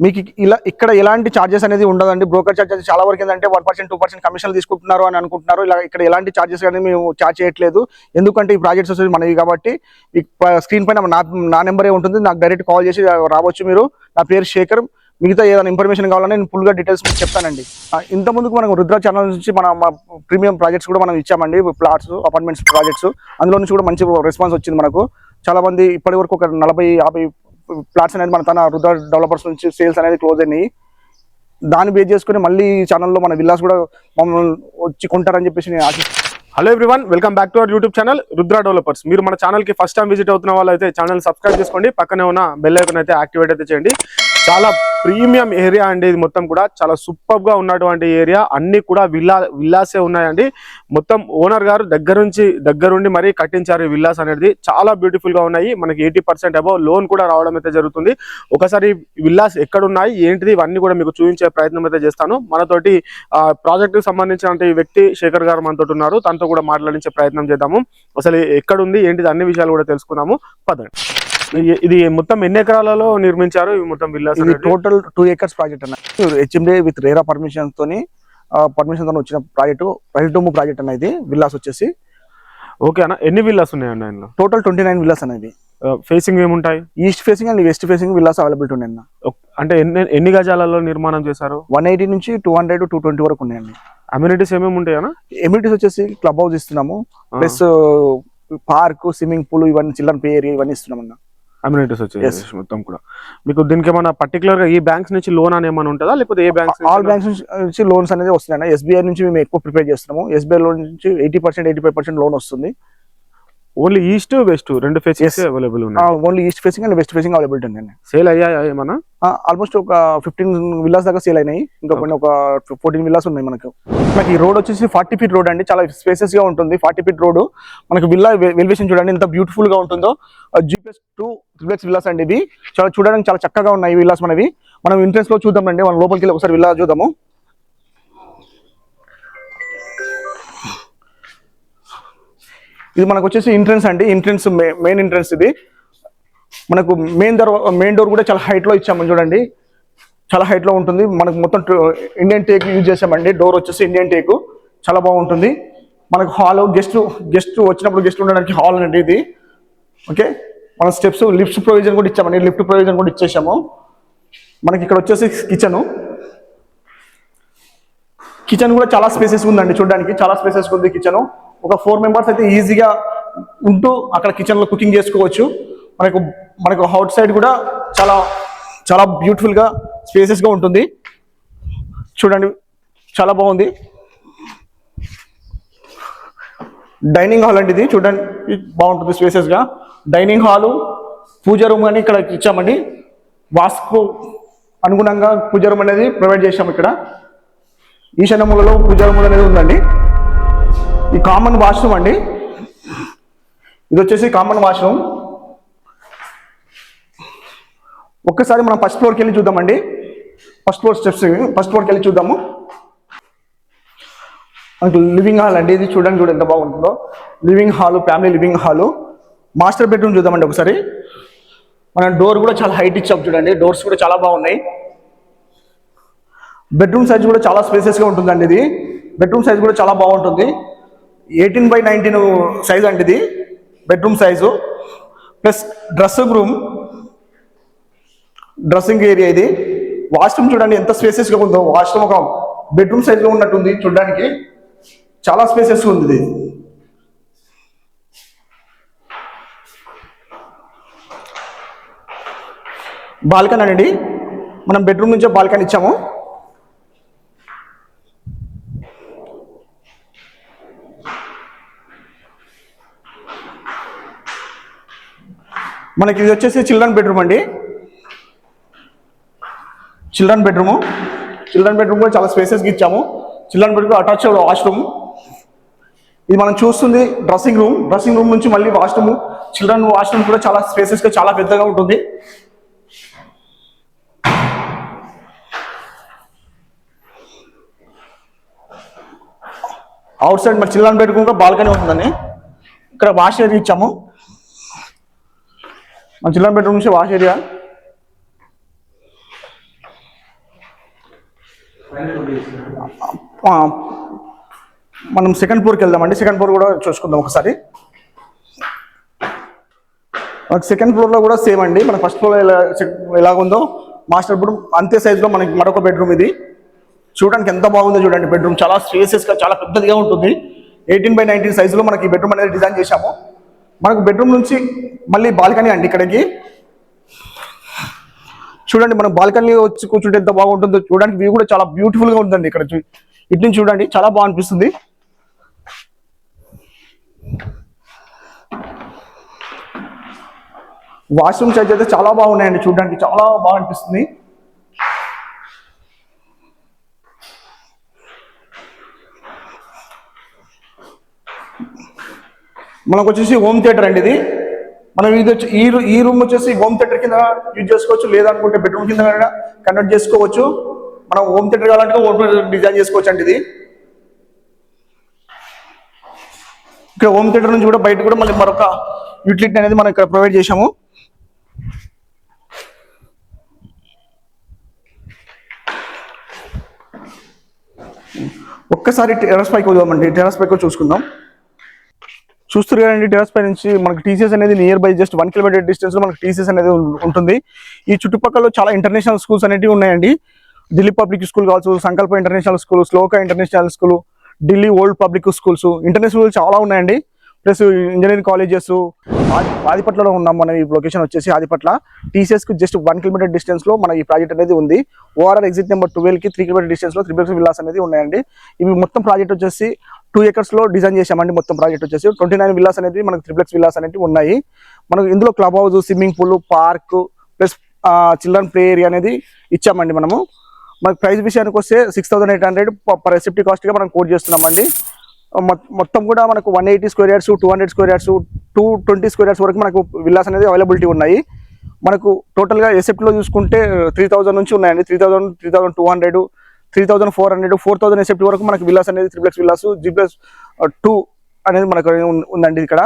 మీకు ఇలా ఇక్కడ ఎలాంటి చార్జెస్ అనేది ఉండదండి. బ్రోకర్ చార్జెస్ చాలా వరకు ఏంటంటే 1% 2% కమిషన్లు తీసుకుంటున్నారు అని అనుకుంటున్నారు. ఇలా ఇక్కడ ఎలాంటి చార్జెస్ అనేది మేము చార్జ్ చేయట్లేదు. ఎందుకంటే ఈ ప్రాజెక్ట్స్ వచ్చేసి మనవి కాబట్టి స్క్రీన్ పైన నా నెంబరే ఉంటుంది. నాకు డైరెక్ట్ కాల్ చేసి రావచ్చు మీరు. నా పేరు శేఖర్. మిగతా ఏదైనా ఇన్ఫర్మేషన్ కావాలని నేను ఫుల్గా డీటెయిల్స్ మీకు చెప్తానండి. ఇంత ముందుకు మనం రుద్ర ఛానల్ నుంచి మా ప్రీమియం ప్రాజెక్ట్స్ కూడా మనం ఇచ్చామండి. ప్లాట్స్ అపార్ట్మెంట్స్ ప్రాజెక్ట్స్ అందులో నుంచి కూడా మంచి రెస్పాన్స్ వచ్చింది మనకు. చాలా మంది ఇప్పటి వరకు ఒక 40-50 ప్లాట్స్ అనేది మన తన రుద్ర డెవలపర్స్ నుంచి సేల్స్ అనేది క్లోజ్ అయినాయి. దాన్ని బేస్ చేసుకుని మళ్ళీ ఛానల్లో మన విల్లాస్ కూడా మమ్మల్ని వచ్చి కొంటారని చెప్పేసి నేను ఆశిస్తున్నాను. Hello everyone, welcome back to our YouTube channel Rudra developers. మీరు మన ఛానల్కి ఫస్ట్ టైం విజిట్ అవుతున్న వాళ్ళు అయితే ఛానల్ సబ్స్క్రైబ్ చేసుకోండి. పక్కనే ఉన్న బెల్ ఐకాన్ అయితే యాక్టివేట్ అయితే చేయండి. చాలా ప్రీమియం ఏరియా అండి ఇది. మొత్తం కూడా చాలా సూపర్ గా ఉన్నటువంటి ఏరియా. అన్ని కూడా విల్లాసే ఉన్నాయండి. మొత్తం ఓనర్ గారు దగ్గరుండి మరీ కట్టించారు ఈ విల్లాస్ అనేది. చాలా బ్యూటిఫుల్ గా ఉన్నాయి. మనకి 80% అబౌవ్ లోన్ కూడా రావడం అయితే జరుగుతుంది. ఒకసారి విల్లాస్ ఎక్కడ ఉన్నాయి ఏంటిది ఇవన్నీ కూడా మీకు చూపించే ప్రయత్నం అయితే చేస్తాను. మనతోటి ప్రాజెక్ట్ కి సంబంధించిన వ్యక్తి శేఖర్ గారు మనతో ఉన్నారు. తనతో కూడా మాట్లాడించే ప్రయత్నం చేద్దాము. అసలు ఎక్కడ ఉంది ఏంటిది అన్ని విషయాలు కూడా తెలుసుకుందాము. పదండి. ఇది మొత్తం ఎన్ని ఎకరాలలో నిర్మించారు మొత్తం విల్లాస్? ఇది టోటల్ 2 acres ప్రాజెక్ట్ అన్న. హెచ్ఎండి విత్ రేరా పర్మిషన్ తోని వచ్చిన ప్రాజెక్ట్ అన్న. ఇది విల్లాస్ వచ్చేసి ఓకే అన్న. ఎన్ని విల్లాస్ ఉన్నాయండి ఆయనలో? టోటల్ 29 విల్లాస్ అనేది. ఫేసింగ్ ఏముంటాయి? East facing and west facing villas availability ఉన్నాయన్న. అంటే ఎన్ని గజాలలో నిర్మాణం చేశారు? 180 నుంచి 200 to 220 వరకు ఉన్నాయండి. అమ్యూనిటీస్ ఏమేమి ఉంటాయన్నా? అమ్యూనిటీస్ వచ్చేసి క్లబ్ హౌస్ ఇస్తున్నాము, ప్లస్ పార్క్, స్విమ్మింగ్ పూల్, ఇవన్నీ చిల్డ్రన్ ప్లే ఏరియా ఇవన్నీ ఇస్తున్నాం అన్న. అమ్యూనిటీస్ వచ్చేసి మొత్తం కూడా. మీకు దీనికి ఏమైనా పర్టికులర్ గా ఈ బ్యాంక్స్ నుంచి లోన్ అని ఏమైనా ఉంటుందా, లేకపోతే ఏ బ్యాంక్స్? ఆల్ బ్యాంక్స్ నుంచి లోన్స్ అనేది వస్తున్నాయి. ఎస్బీఐ నుంచి మేము ఎక్కువ ప్రిపేర్ చేస్తున్నాము. ఎస్బీఐ లోన్ నుంచి 80% 85% లోన్ వస్తుంది. ఓన్లీ ఈస్ట్ వెస్ట్ రెండు ఫేసింగ్స్ అవైలబుల్ ఉన్నాయి. Only east facing and west facing availability ఉంది. సేల్ అయ్యాయా ఏమన్నా? ఆల్మోస్ట్ ఒక 15 విల్లాస్ దాకా సేల్ అయినాయి. ఇంకా కొన్ని ఒక 14 విల్లాస్ ఉన్నాయి మనకు. ఈ రోడ్ వచ్చేసి 40 feet రోడ్ అండి. చాలా స్పేసెస్ గా ఉంటుంది. 40 feet రోడ్. మనకు విల్లా ఎలివేషన్ చూడండి ఎంత బ్యూటిఫుల్ గా ఉంటుందో. G+2 ట్రిప్లెక్స్ విల్లాస్ అండి. ఇవి చాలా చూడడానికి చాలా చక్కగా ఉన్నాయి విల్లాస్ మనవి. మనం ఎంట్రన్స్ లో చూద్దామండి. మనం లోపలికి వెళ్ళి ఒకసారి విల్లా చూద్దాము. ఇది మనకు వచ్చేసి ఎంట్రన్స్ అండి. ఎంట్రన్స్ మెయిన్ ఎంట్రన్స్ ఇది. మనకు మెయిన్ డోర్ కూడా చాలా హైట్ లో ఇచ్చాము చూడండి. చాలా హైట్ లో ఉంటుంది. మనకు మొత్తం ఇండియన్ టేక్ యూజ్ చేసామండి. డోర్ వచ్చేసి ఇండియన్ టేక్ చాలా బాగుంటుంది. మనకు హాల్ గెస్ట్ వచ్చినప్పుడు గెస్ట్ ఉండడానికి హాల్ అండి ఇది. ఓకే, మన స్టెప్స్ లిఫ్ట్ ప్రొవిజన్ కూడా ఇచ్చామండి. లిఫ్ట్ ప్రొవిజన్ కూడా ఇచ్చేసాము. మనకి ఇక్కడ వచ్చేసి కిచెన్ కూడా చాలా స్పేసెస్ ఉందండి. చూడడానికి చాలా స్పేసెస్ ఉంది కిచెన్. ఒక 4 members అయితే ఈజీగా ఉంటూ అక్కడ కిచెన్ లో కుకింగ్ చేసుకోవచ్చు. మనకు అవుట్ సైడ్ కూడా చాలా చాలా బ్యూటిఫుల్ గా స్పేసెస్ గా ఉంటుంది. చూడండి చాలా బాగుంది. డైనింగ్ హాల్ అండి ఇది. చూడండి బాగుంటుంది స్పేసెస్ గా. డైనింగ్ హాలు, పూజ రూమ్ అని ఇక్కడ ఇచ్చామండి. వాస్తుకు అనుగుణంగా పూజ రూమ్ అనేది ప్రొవైడ్ చేశాము. ఇక్కడ ఈశాన్య మూలలో పూజ రూమ్ అనేది ఉందండి. ఈ కామన్ వాష్రూమ్ అండి. ఇది వచ్చేసి కామన్ వాష్రూమ్. ఒక్కసారి మనం ఫస్ట్ ఫ్లోర్కి వెళ్ళి చూద్దామండి. ఫస్ట్ ఫ్లోర్కి వెళ్ళి చూద్దాము. మనకు లివింగ్ హాల్ అండి. ఇది చూడండి ఎంత బాగుంటుందో. Living hall, family living hall. Master bedroom చూద్దామండి ఒకసారి. మన డోర్ కూడా చాలా హైట్ ఇచ్చాం చూడండి. డోర్స్ కూడా చాలా బాగున్నాయి. బెడ్రూమ్ సైజ్ కూడా చాలా స్పేసెస్గా ఉంటుందండి. ఇది బెడ్రూమ్ సైజ్ కూడా చాలా బాగుంటుంది. 18x19 సైజ్ అండి ఇది bedroom size. Plus dressing area ఇది. వాష్రూమ్ చూడండి ఎంత స్పేసెస్గా ఉందో. వాష్రూమ్ ఒక బెడ్రూమ్ సైజ్లో ఉన్నట్టుంది. చూడడానికి చాలా స్పేసెస్ ఉంది ఇది. బాల్కనీ అండి. మనం బెడ్రూమ్ నుంచే బాల్కనీ ఇచ్చాము. మనకి ఇది వచ్చేసి చిల్డ్రన్ బెడ్రూమ్ అండి. చిల్డ్రన్ బెడ్రూమ్ కూడా చాలా స్పేసెస్గా ఇచ్చాము. Children bedroom attach washroom. ఇది మనం చూస్తుంది డ్రెస్సింగ్ రూమ్ నుంచి మళ్ళీ వాష్రూమ్. చిల్డ్రన్ వాష్రూమ్ కూడా చాలా స్పేసెస్గా చాలా పెద్దగా ఉంటుంది. అవుట్ సైడ్ మన చిల్డ్రన్ బెడ్రూమ్ కూడా బాల్కనీ ఉంటుందని ఇక్కడ వాష్ ఏరియా ఇచ్చాము. మన చిల్డ్రన్ బెడ్రూమ్ నుంచి వాష్ ఏరియా. మనం సెకండ్ ఫ్లోర్కి వెళ్దామండి. సెకండ్ ఫ్లోర్ కూడా చూసుకుందాం ఒకసారి. మనకి సెకండ్ ఫ్లోర్లో కూడా సేమ్ అండి. మన ఫస్ట్ ఫ్లోర్ ఎలాగుందో మాస్టర్ బెడ్రూమ్ అంతే సైజులో మనకి మరొక బెడ్రూమ్ ఇది. చూడడానికి ఎంత బాగుందో చూడండి. బెడ్రూమ్ చాలా స్పేసెస్గా చాలా పెద్దదిగా ఉంటుంది. 18x19 సైజులో మనకి ఈ బెడ్రూమ్ అనేది డిజైన్ చేశాము. మనకు బెడ్రూమ్ నుంచి మళ్ళీ బాల్కనీ అండి. ఇక్కడికి చూడండి, మనం బాల్కనీ వచ్చి కూర్చుంటే ఎంత బాగుంటుందో. చూడడానికి వ్యూ కూడా చాలా బ్యూటిఫుల్గా ఉందండి. ఇక్కడ ఇటు నుంచి చూడండి, చాలా బాగా అనిపిస్తుంది. వాష్రూమ్ సైజ్ అయితే చాలా బాగున్నాయండి. చూడడానికి చాలా బాగా అనిపిస్తుంది. మనకు వచ్చేసి హోమ్ థియేటర్ అండి ఇది. మనం ఇది వచ్చి ఈ రూమ్ వచ్చేసి హోమ్ థియేటర్ కింద యూజ్ చేసుకోవచ్చు, లేదనుకుంటే బెడ్రూమ్ కింద కన్వర్ట్ చేసుకోవచ్చు. మనం హోమ్ థియేటర్ కావాలంటే హోమ్ థియేటర్ డిజైన్ చేసుకోవచ్చు అండి ఇది. ఇక్కడ హోమ్ థియేటర్ నుంచి కూడా బయట కూడా మళ్ళీ మరొక యూటిలిటీ అనేది మనం ఇక్కడ ప్రొవైడ్ చేశాము. ఒక్కసారి టెర్రస్ పైకి వద్దామండి. టెర్రస్ పైకి చూసుకుందాం. చూస్తారు కదండి, టెర్రస్ పై నుంచి మనకి టీసీఎస్ అనేది near by just 1 kilometre distance లో మనకి టీసీఎస్ అనేది ఉంటుంది. ఈ చుట్టుపక్కల చాలా ఇంటర్నేషనల్ స్కూల్స్ అనేవి ఉన్నాయండి. ఢిల్లీ పబ్లిక్ స్కూల్ కావచ్చు, Sankalp international school, Shloka international school, Delhi old public schools, international చాలా ఉన్నాయండి. Plus engineering colleges. ఆదిపట్లలో ఉన్నాం మనం. ఈ లొకేషన్ వచ్చేసి ఆదిపట్ల. టీసీఎస్ కు జస్ట్ 1 కిలోమీటర్ డిస్టెన్స్ లో మన ఈ ప్రాజెక్ట్ అనేది ఉంది. ఓఆర్ఆర్ ఎగ్జిట్ నెంబర్ 12 కి 3 కిలోమీటర్ డిస్టెన్స్ లో త్రిప్లెక్స్ విల్లాస్ అనేది ఉన్నాయండి. ఇవి మొత్తం ప్రాజెక్ట్ వచ్చేసి 2 acres లో డిజైన్ చేశామండి. మొత్తం ప్రాజెక్ట్ వచ్చేసి 29 విల్లాస్ అనేది మనకి త్రిప్లెక్స్ విల్లాస్ అనేవి ఉన్నాయి. మనకు ఇందులో club house, swimming pool, park plus children play area అనేది ఇచ్చామండి మనము. మనకి ప్రైస్ విషయానికి వస్తే 6,800 పర్ ఎస్ఎఫ్టీ కాస్ట్గా మనం కోట్ చేస్తున్నామండి. మొత్తం కూడా మనకు 180 square yards, 200 square yards, 220 square yards వరకు మనకు విల్లాస్ అనేది అవైలబిలిటీ ఉన్నాయి. మనకు టోటల్గా ఎస్ఎఫ్టీలో చూసుకుంటే 3,000 నుంచి ఉన్నాయండి. 3,000, 3,200, 3,400, 4,000 ఎస్ఎఫ్టీ వరకు మనకు విల్లాస్ అనేది త్రిప్లెక్స్ విల్లాస్ G+2 అనేది మనకు ఉందండి ఇక్కడ.